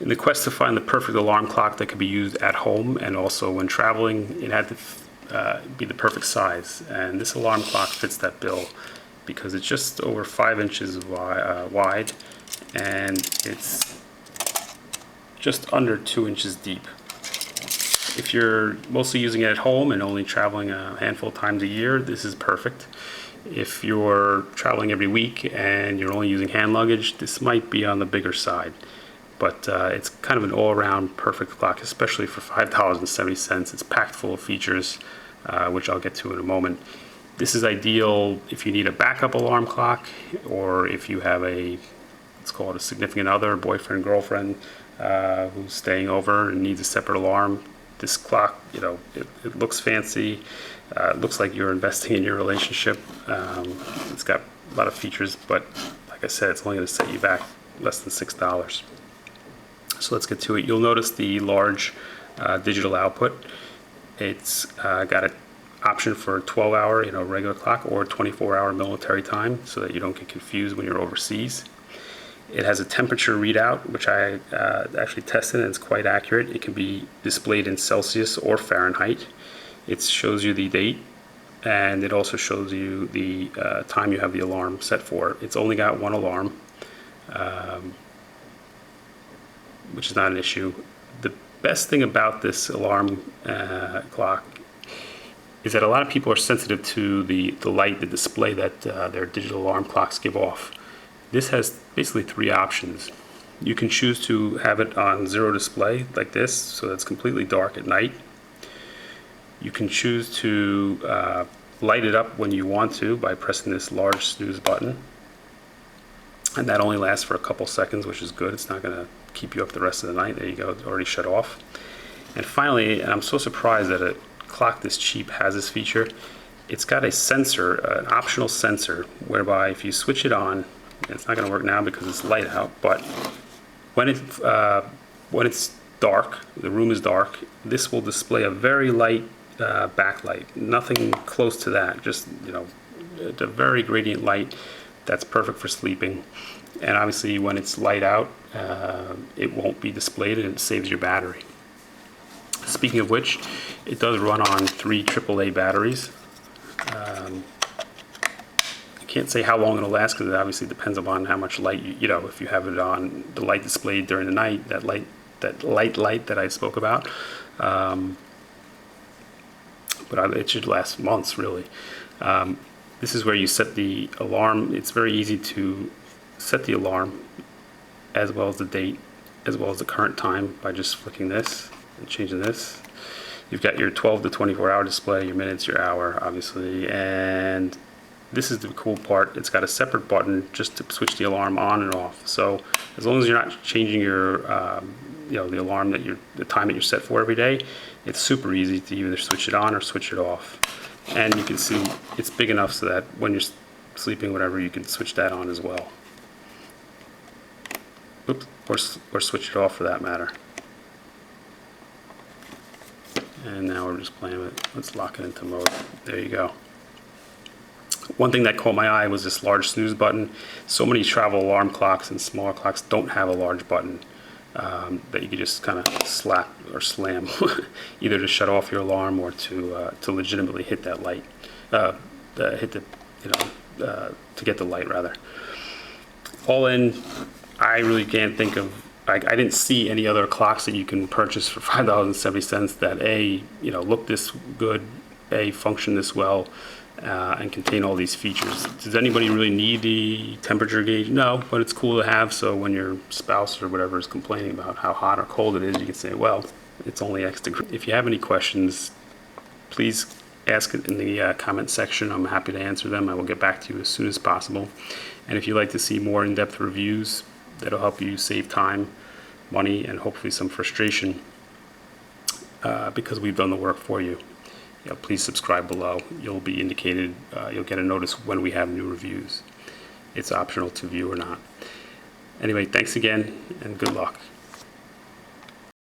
In the quest to find the perfect alarm clock that could be used at home and also when traveling, it had to be the perfect size. And this alarm clock fits that bill because it's just over 5 inches wide and it's just under 2 inches deep. If you're mostly using it at home and only traveling a handful of times a year, this is perfect. If you're traveling every week and you're only using hand luggage, this might be on the bigger side. But it's kind of an all-around perfect clock, especially for $5.70. It's packed full of features, which I'll get to in a moment. This is ideal if you need a backup alarm clock, or if you have let's call it a significant other, boyfriend, girlfriend, who's staying over and needs a separate alarm. This clock, it looks fancy. It looks like you're investing in your relationship. It's got a lot of features, but like I said, it's only going to set you back less than $6. So let's get to it. You'll notice the large digital output. It's got an option for a 12-hour, regular clock, or 24-hour military time, so that you don't get confused when you're overseas. It has a temperature readout, which I actually tested, and it's quite accurate. It can be displayed in Celsius or Fahrenheit. It shows you the date, and it also shows you the time you have the alarm set for. It's only got one alarm, which is not an issue. The best thing about this alarm clock is that a lot of people are sensitive to the light, the display that their digital alarm clocks give off. This has basically 3 options. You can choose to have it on zero display like this, so that's completely dark at night. You can choose to light it up when you want to by pressing this large snooze button. And that only lasts for a couple seconds, which is good. It's not going to keep you up the rest of the night. There you go, it's already shut off. And finally, and I'm so surprised that a clock this cheap has this feature, it's got a sensor, an optional sensor, whereby if you switch it on, it's not going to work now because it's light out, but when it's dark, the room is dark, this will display a very light backlight, nothing close to that, just a very gradient light that's perfect for sleeping. And obviously when it's light out, it won't be displayed and it saves your battery. Speaking of which, it does run on 3 AAA batteries. I can't say how long it'll last because it obviously depends upon how much light if you have it on the light displayed during the night, that light that I spoke about. But it should last months, really. This is where you set the alarm. It's very easy to set the alarm as well as the date, as well as the current time by just flicking this and changing this. You've got your 12 to 24-hour display, your minutes, your hour, obviously, and this is the cool part. It's got a separate button just to switch the alarm on and off. So as long as you're not changing your, the alarm the time that you're set for every day, it's super easy to either switch it on or switch it off. And you can see it's big enough so that when you're sleeping, whatever, you can switch that on as well. Oops, or switch it off for that matter. And now we're just playing with it. Let's lock it into mode. There you go. One thing that caught my eye was this large snooze button. So many travel alarm clocks and smaller clocks don't have a large button that you can just kind of slap or slam, either to shut off your alarm or to legitimately hit that light, to get the light rather. All in, I really can't think of. I didn't see any other clocks that you can purchase for $5.70 that look this good, function this well, and contain all these features. Does anybody really need the temperature gauge? No, but it's cool to have, so when your spouse or whatever is complaining about how hot or cold it is, you can say, well, it's only X degrees. If you have any questions, please ask it in the comment section. I'm happy to answer them. I will get back to you as soon as possible. And if you'd like to see more in-depth reviews that'll help you save time, money, and hopefully some frustration because we've done the work for you, please subscribe below. You'll be indicated, you'll get a notice when we have new reviews. It's optional to view or not. Anyway, thanks again and good luck.